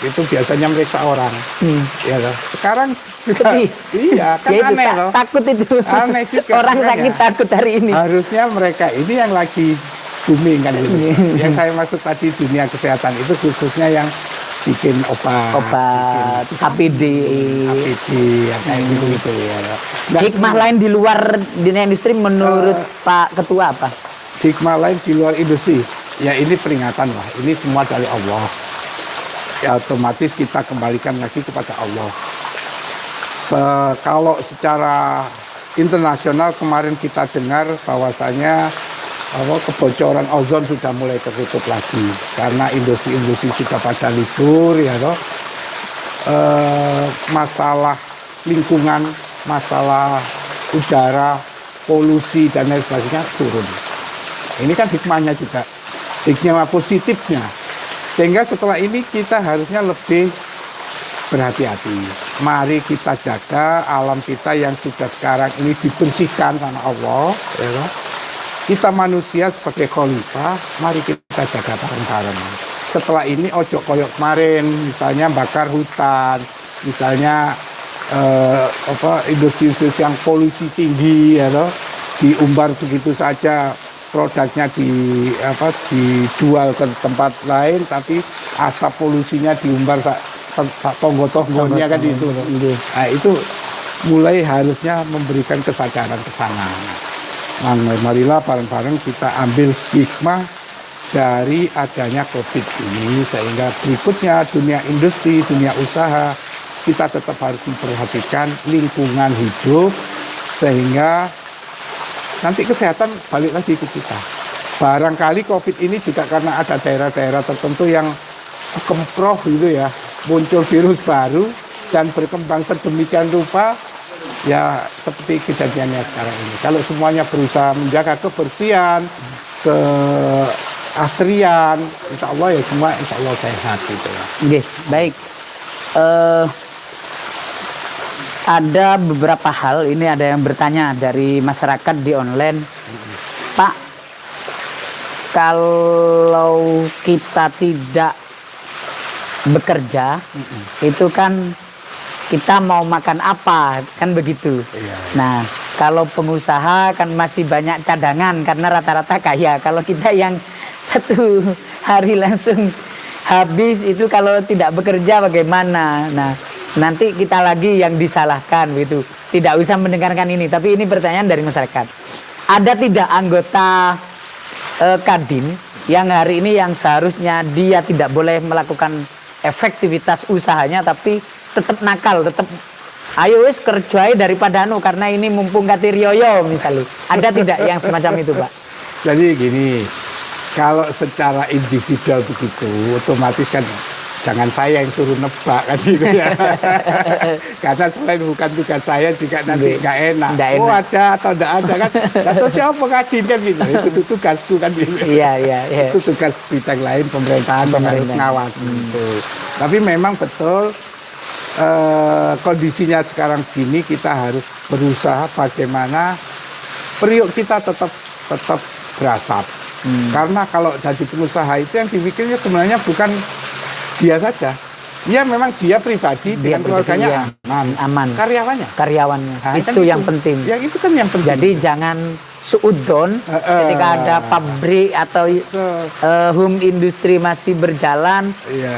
itu biasanya meriksa orang. Ya, toh. Sekarang bisa, Sepi. iya kan Ya itu, aneh loh. takut itu. Aneh juga, Orang makanya. sakit takut hari ini. Harusnya mereka ini yang lagi booming kan gitu. Iya. Yang saya maksud tadi dunia kesehatan itu khususnya yang bikin Obat, APD. bikin APD, ya, kayak gitu ya. Nggak Hikmah semua. lain di luar dunia industri menurut Pak Ketua apa? Hikmah lain di luar industri, ya ini peringatan lah. Ini semua dari Allah. Ya otomatis kita kembalikan lagi kepada Allah. Kalau secara internasional kemarin kita dengar bahwasanya kebocoran ozon sudah mulai tertutup lagi karena industri-industri sudah pada libur ya toh. Masalah lingkungan, masalah udara, polusi dan lain sebagainya turun. Ini kan hikmahnya juga, hikmah positifnya. Sehingga setelah ini kita harusnya lebih berhati-hati. Mari kita jaga alam kita yang sudah sekarang ini dibersihkan sama Allah. Ya toh. Kita manusia sebagai khalifah, mari kita jaga bareng-bareng. Setelah ini ojo koyok kemarin, misalnya bakar hutan, misalnya industri-industri yang polusi tinggi, ya toh, diumbar begitu saja, produknya dijual ke tempat lain, tapi asap polusinya diumbar tonggo-tonggonya kan itu. Nah itu mulai harusnya memberikan kesadaran ke sana. Nah, marilah bareng-bareng kita ambil hikmah dari adanya COVID ini sehingga berikutnya dunia industri, dunia usaha kita tetap harus memperhatikan lingkungan hidup sehingga nanti kesehatan balik lagi ke kita. Barangkali COVID ini juga karena ada daerah-daerah tertentu yang kemproh gitu ya, muncul virus baru dan berkembang sedemikian rupa. Ya seperti kejadiannya sekarang ini. Kalau semuanya berusaha menjaga kebersihan, keasrian, insya Allah ya semua insya Allah sehat gitu ya. Oke, baik. Ada beberapa hal, ini ada yang bertanya dari masyarakat di online. Pak, kalau kita tidak bekerja, itu kan kita mau makan apa, kan begitu. Iya. Nah, kalau pengusaha kan masih banyak cadangan karena rata-rata kaya. Kalau kita yang satu hari langsung habis itu kalau tidak bekerja bagaimana? Nah, nanti kita lagi yang disalahkan gitu. Tidak usah mendengarkan ini, tapi ini pertanyaan dari masyarakat. Ada tidak anggota Kadin yang hari ini yang seharusnya dia tidak boleh melakukan efektivitas usahanya tapi tetap nakal, tetap ayo wis kerjai daripada karena ini mumpung kati rioyo misalnya. Ada tidak yang semacam itu Pak? Jadi gini, kalau secara individual begitu, otomatis kan jangan saya yang suruh nebak kan gitu ya. Karena selain bukan tugas saya juga nanti nggak enak. Oh ada atau tidak ada kan? Atau siapa Kadin kan gitu. Itu tugasku kan gitu. Iya. Itu tugas bidang lain pemerintahan yang harus ngawas. Gitu. Tapi memang betul kondisinya sekarang gini kita harus berusaha bagaimana periuk kita tetap berasap. Karena kalau jadi pengusaha itu yang dipikirnya sebenarnya bukan dia saja. Ya memang dia pribadi dengan keluarganya aman. Karyawannya. Nah, itu kan yang penting. Ya itu kan yang penting. Jadi jangan suudon ketika ada pabrik atau home industri masih berjalan,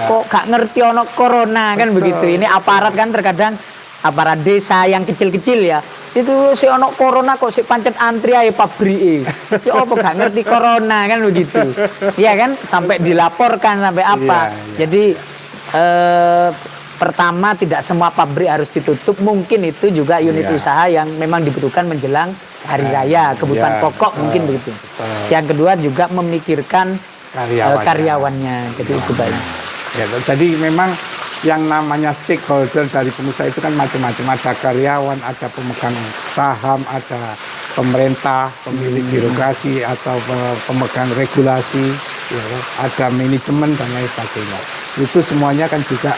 kok gak ngerti ono corona kan begitu. Ini aparat kan terkadang aparat desa yang kecil-kecil ya. Itu si ono corona kok si pancet antri ae pabrike. Si opo gak ngerti corona kan begitu. Iya kan sampai dilaporkan sampai apa. Iya, iya. Jadi pertama tidak semua pabrik harus ditutup. Mungkin itu juga unit Iya. usaha yang memang dibutuhkan menjelang hari raya, kebutuhan Iya, pokok betul, mungkin begitu. betul. Yang kedua juga memikirkan karyawannya. Jadi itu baik. Ya, jadi memang yang namanya stakeholder dari pengusaha itu kan macam-macam. Ada karyawan, ada pemegang saham, ada pemerintah, pemilik birokrasi, atau pemegang regulasi, ya, ada manajemen dan lain sebagainya. Itu semuanya kan juga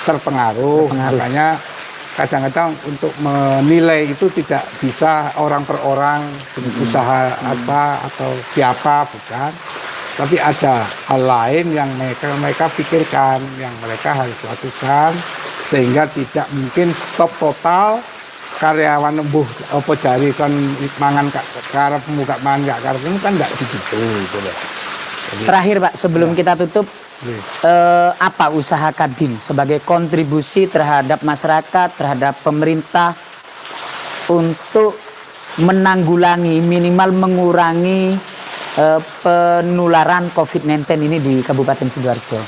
terpengaruh. Makanya kadang-kadang untuk menilai itu tidak bisa orang per orang, usaha apa atau siapa, bukan. Tapi ada hal lain yang mereka pikirkan, yang mereka harus lakukan, sehingga tidak mungkin stop total karyawan nembuh apa jari kan mangan karep muka mangan gak karep itu kan nggak begitu gitu loh. Jadi, Terakhir Pak, sebelum kita tutup, apa usaha Kadin sebagai kontribusi terhadap masyarakat, terhadap pemerintah untuk menanggulangi, minimal mengurangi penularan COVID-19 ini di Kabupaten Sidoarjo?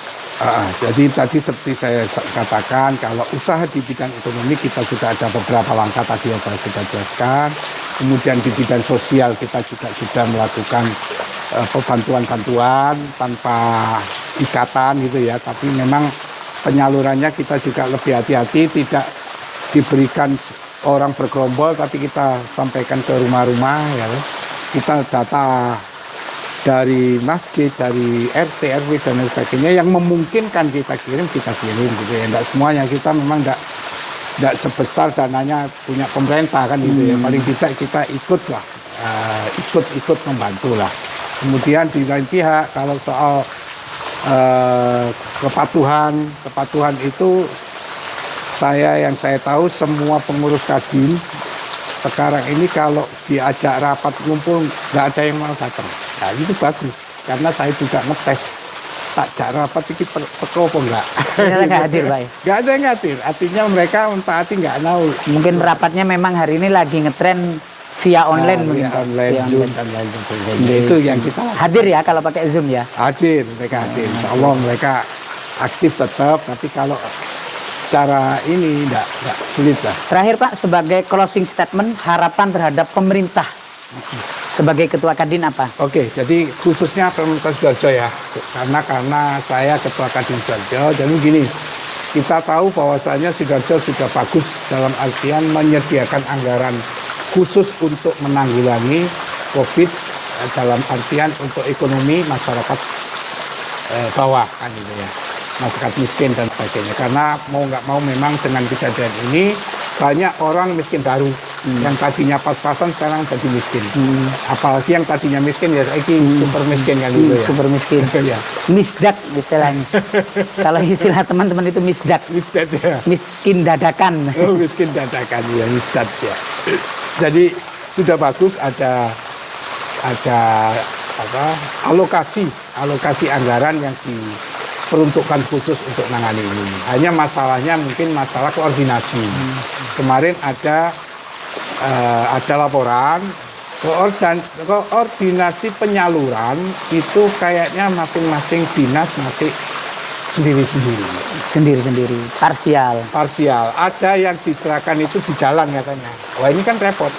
Jadi tadi seperti saya katakan, kalau usaha di bidang ekonomi kita sudah ada beberapa langkah tadi yang saya sudah jelaskan. Kemudian di bidang sosial kita juga sudah melakukan bantuan-bantuan tanpa ikatan gitu ya. Tapi memang penyalurannya kita juga lebih hati-hati, tidak diberikan orang bergerombol, tapi kita sampaikan ke rumah-rumah ya. Kita data dari masjid, dari RT, RW dan lain sebagainya yang memungkinkan kita kirim gitu ya. Enggak semuanya, kita memang enggak sebesar dananya punya pemerintah kan gitu ya. Paling tidak kita ikut lah, ikut membantu lah. Kemudian di lain pihak kalau soal kepatuhan itu yang saya tahu semua pengurus Kadin sekarang ini kalau diajak rapat ngumpul nggak ada yang mau datang. Nah itu bagus karena saya juga ngetes tak jak rapat ini teko apa enggak. Ternyata nggak hadir Pak. Nggak ada yang hadir, artinya mereka mentaati nggak mau. Mungkin rapatnya memang hari ini lagi ngetren via online mungkin. Via online, Via Zoom online. dan lain sebagainya. Itu yang kita Hadir ya kalau pakai Zoom ya. hadir, mereka hadir. Insya Allah mereka aktif tetap, tapi kalau secara ini enggak sulit lah. Terakhir Pak, sebagai closing statement, harapan terhadap pemerintah sebagai Ketua Kadin apa? Oke, jadi khususnya pemerintah Sidoarjo ya, karena saya Ketua Kadin Sidoarjo, jadi gini, kita tahu bahwasanya Sidoarjo sudah bagus dalam artian menyediakan anggaran khusus untuk menanggulangi COVID dalam artian untuk ekonomi masyarakat bawah kan gitu ya, masyarakat miskin dan sebagainya. Karena mau nggak mau memang dengan kejadian ini banyak orang miskin baru yang tadinya pas-pasan sekarang jadi miskin. Apalagi yang tadinya miskin ya ini super miskin kan gitu ya. Super miskin. Ya. Misdak istilahnya. Kalau istilah teman-teman itu misdak. Misdat ya. Miskin dadakan. Oh, miskin dadakan ya, misdat ya. Jadi sudah bagus ada alokasi anggaran yang diperuntukkan khusus untuk menangani ini. Hanya masalahnya mungkin masalah koordinasi. Kemarin ada laporan koordinasi penyaluran itu kayaknya masing-masing dinas masih sendiri-sendiri. Parsial. Ada yang diserahkan itu di jalan katanya. Wah ini kan repot.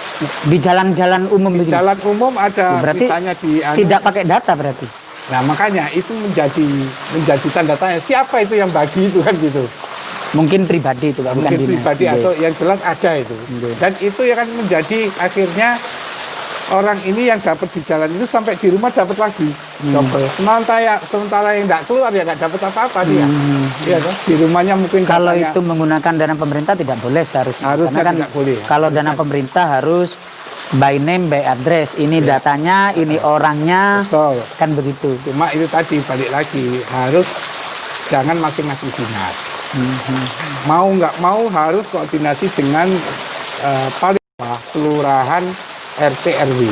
Di jalan-jalan umum Di begini. jalan umum ada Berarti misalnya di tidak pakai data berarti. Nah makanya itu menjadi tanda tanya siapa itu yang bagi itu kan gitu. Mungkin pribadi itu Pak, bukan Mungkin dinas. pribadi atau yang jelas ada itu. Dan itu yang kan menjadi akhirnya orang ini yang dapat di jalan itu sampai di rumah dapat lagi. Double. Sementara yang tidak keluar ya nggak dapat apa-apa dia. Iya kan? Di rumahnya mungkin Kalau datanya itu menggunakan dana pemerintah tidak boleh seharusnya. Harusnya Karena kan tidak boleh. kalau dana pemerintah harus by name, by address. Ini datanya, ini orangnya, betul. kan begitu. Cuma itu tadi balik lagi harus jangan masing-masing dinas. Mau nggak mau harus koordinasi dengan paling bawah, kelurahan RT RW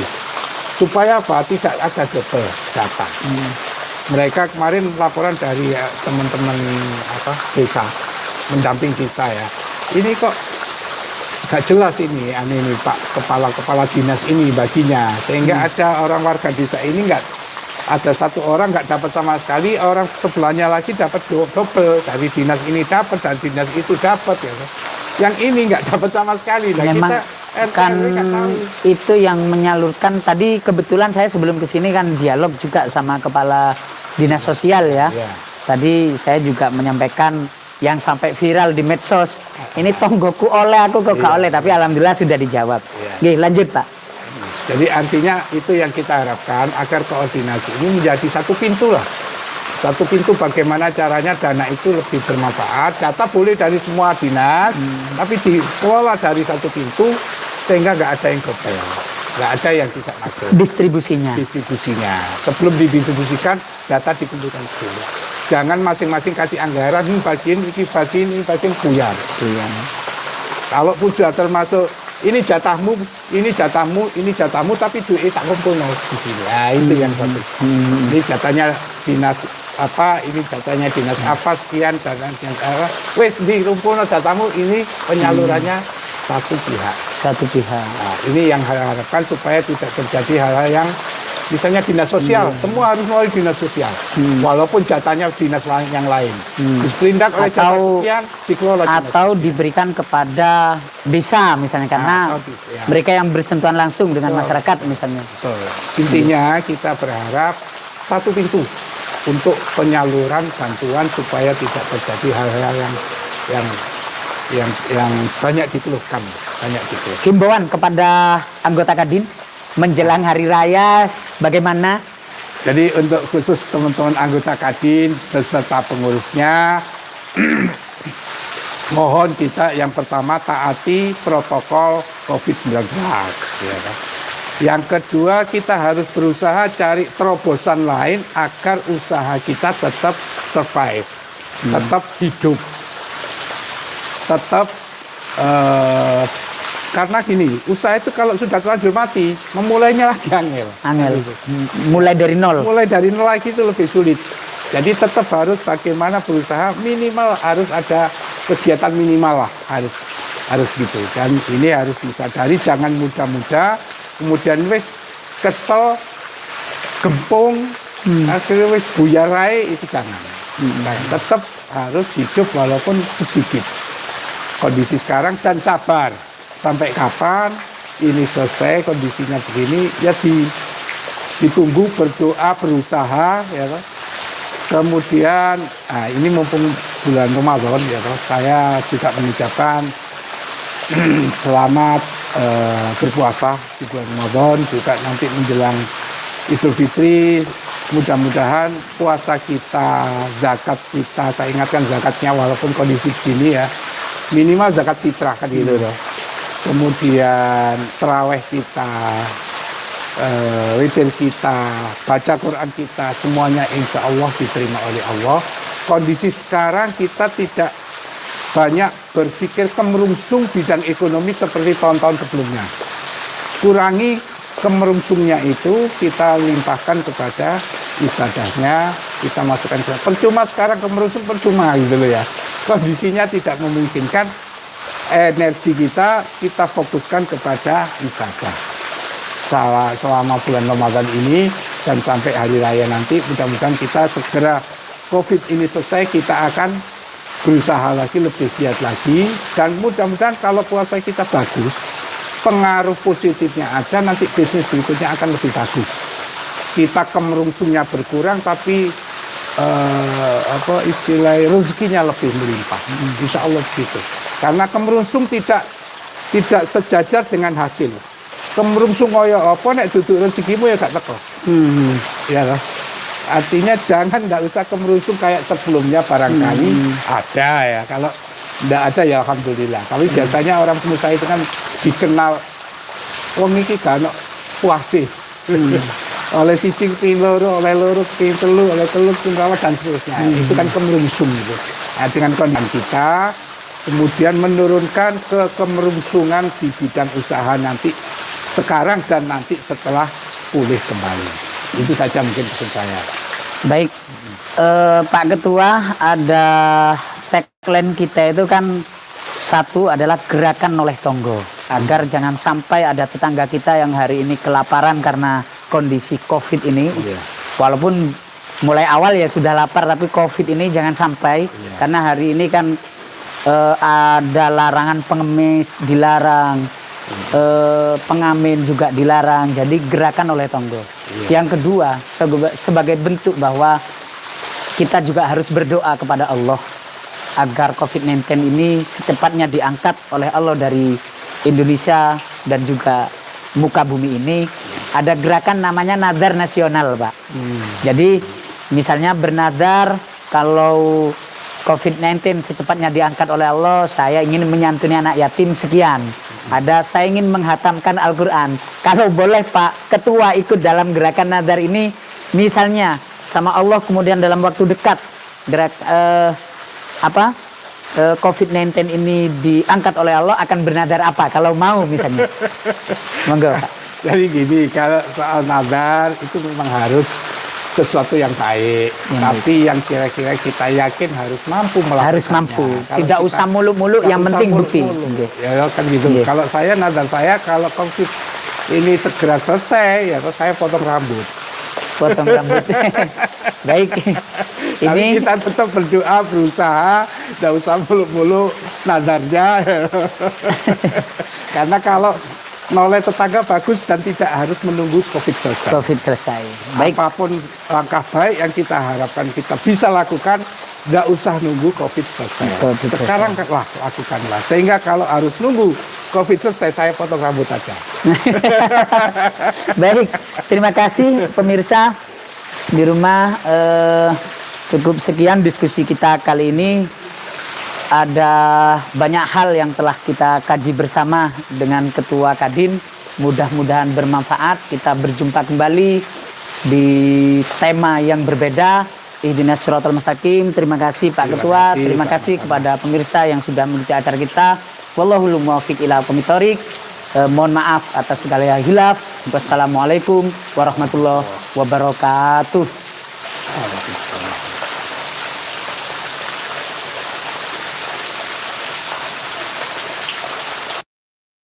supaya apa tidak ada double data. Mereka kemarin laporan dari teman-teman desa mendamping kita ya. Ini kok agak jelas ini Pak kepala dinas ini baginya, sehingga ada orang warga desa ini nggak ada satu orang nggak dapat sama sekali, orang sebelahnya lagi dapat double, dari dinas ini dapat dan dinas itu dapat ya. Yang ini nggak dapat sama sekali. Nah, memang kita kan itu yang menyalurkan. Tadi kebetulan saya sebelum kesini kan dialog juga sama kepala dinas sosial ya. Tadi saya juga menyampaikan yang sampai viral di medsos. Ini tonggoku oleh, aku kok gak oleh, tapi alhamdulillah sudah dijawab. Oke, lanjut Pak. Jadi artinya itu yang kita harapkan, agar koordinasi ini menjadi satu pintu lah. Satu pintu bagaimana caranya dana itu lebih bermanfaat. Data boleh dari semua dinas, tapi dikelola dari satu pintu sehingga nggak ada yang gobel, nggak ada yang tidak masuk. Distribusinya. Sebelum didistribusikan, data dikumpulkan dulu. Jangan masing-masing kasih anggaran, ini bagian, buyar. Kalau pun sudah termasuk ini jatahmu, tapi duit tak kumpul di sini. Nah, itu yang satu. Ini jatahnya dinas apa, ini jatahnya dinas apa sekian, dan yang wes dikumpul jatahmu, ini penyalurannya satu pihak. Nah, ini yang harapkan supaya tidak terjadi hal-hal yang misalnya dinas sosial, semua harus melalui dinas sosial, walaupun jatahnya dinas yang lain. Diselindak oleh jatah sekian, dikelola atau diberikan kepada desa misalnya, karena mereka yang bersentuhan langsung dengan masyarakat misalnya. Intinya kita berharap satu pintu untuk penyaluran bantuan supaya tidak terjadi hal-hal yang banyak dikeluhkan. Himbauan kepada anggota Kadin menjelang hari raya bagaimana? Jadi untuk khusus teman-teman anggota Kadin beserta pengurusnya, mohon kita yang pertama taati protokol COVID-19. Ya kan? Yang kedua, kita harus berusaha cari terobosan lain agar usaha kita tetap survive, tetap hidup, tetap karena gini, usaha itu kalau sudah terlanjur mati, memulainya lagi angel. Mulai dari nol. Mulai dari nol lagi itu lebih sulit. Jadi tetap harus bagaimana berusaha, minimal harus ada kegiatan minimal lah, harus gitu. Dan ini harus disadari, jangan mudah-mudah, kemudian wis kesel, gempung, akhirnya wis buyarai, itu jangan. Tetap harus hidup walaupun sedikit. Kondisi sekarang dan sabar. Sampai kapan ini selesai kondisinya begini, ya ditunggu, berdoa, berusaha, ya kan. Kemudian, ini mumpung bulan Ramadan, ya kan, saya juga mengucapkan selamat berpuasa di bulan Ramadan, juga nanti menjelang Idul Fitri. Mudah-mudahan puasa kita, zakat kita, saya ingatkan zakatnya walaupun kondisi begini ya, minimal zakat fitrah kan gitu loh. Kemudian terawih kita, witir kita, baca Quran kita, semuanya insya Allah diterima oleh Allah. Kondisi sekarang kita tidak banyak berpikir kemerungsung bidang ekonomi seperti tahun-tahun sebelumnya. Kurangi kemerungsungnya itu, kita limpahkan kepada ibadahnya, kita masukkan ke percuma sekarang kemerungsung percuma gitu loh ya. Kondisinya tidak memungkinkan, energi kita fokuskan kepada ibadah selama bulan Ramadan ini dan sampai hari raya nanti. Mudah-mudahan kita segera COVID ini selesai, kita akan berusaha lagi, lebih giat lagi, dan mudah-mudahan kalau puasa kita bagus, pengaruh positifnya ada, nanti bisnis berikutnya akan lebih bagus. Kita kemerungsungnya berkurang, tapi rezekinya lebih melimpah. Insya Allah begitu. Karena kemerungsung tidak sejajar dengan hasil. Kemerungsung kaya apa, nek duduk rezekimu ya gak teko. Ya loh. Artinya nggak usah kemerungsung kayak sebelumnya, barangkali ada ya. Kalau nggak ada ya alhamdulillah. Tapi biasanya orang pengusaha itu kan dikenal wong iki gak ono puase. Oleh siji loro, oleh loro telu, oleh telu rawa dan seterusnya. Itu kan kemerungsung gitu. Nah, dengan kondisi kita kemudian menurunkan kemerungsungan di bidang usaha nanti sekarang dan nanti setelah pulih kembali. Itu saja mungkin pesan saya. Baik, Pak Ketua, ada tagline kita itu kan Satu adalah gerakan noleh tonggo, agar jangan sampai ada tetangga kita yang hari ini kelaparan karena kondisi COVID ini. Iya. Walaupun mulai awal ya sudah lapar, tapi COVID ini jangan sampai. Karena hari ini kan ada larangan pengemis dilarang, pengamen juga dilarang. Jadi gerakan oleh tonggo. Yang kedua, sebagai bentuk bahwa kita juga harus berdoa kepada Allah agar COVID-19 ini secepatnya diangkat oleh Allah dari Indonesia dan juga muka bumi ini. Ada gerakan namanya nadar nasional, Pak. Jadi misalnya bernadar kalau COVID-19 secepatnya diangkat oleh Allah, saya ingin menyantuni anak yatim sekian. Ada saya ingin menghatamkan Al-Quran. Kalau boleh Pak Ketua ikut dalam gerakan nadar ini, misalnya sama Allah kemudian dalam waktu dekat COVID-19 ini diangkat oleh Allah, akan bernadar apa kalau mau misalnya? Monggo Pak. Jadi gini, kalau soal nadar itu memang harus sesuatu yang baik, tapi yang kira-kira kita yakin harus mampu melakukannya. Harus mampu, Kalau tidak kita- usah muluk-muluk, yang usah penting bukti. muluk-muluk. Ya kan gitu. Iya. Kalau saya nadar saya kalau COVID ini segera selesai, ya terus saya potong rambut. Potong rambut. Baik. Tapi Ini kita tetap berdoa, berusaha, tidak usah muluk-muluk nadarnya. Karena kalau noleh tetangga bagus dan tidak harus menunggu COVID selesai. COVID selesai. Baik. Apapun langkah baik yang kita harapkan kita bisa lakukan, tidak usah nunggu COVID selesai. COVID selesai. Sekarang lah lakukanlah. Sehingga kalau harus nunggu COVID selesai, saya potong rambut aja. Baik, terima kasih pemirsa di rumah. Cukup sekian diskusi kita kali ini. Ada banyak hal yang telah kita kaji bersama dengan Ketua Kadin. Mudah-mudahan bermanfaat. Kita berjumpa kembali di tema yang berbeda. Ihdinas Shiratal Mustaqim. Terima kasih Pak Ketua. Terima kasih kepada pemirsa yang sudah mengikuti acara kita. Wallahul muwaffiq ila aqwamit thoriq. Mohon maaf atas segala hilaf. Wassalamualaikum warahmatullahi wabarakatuh.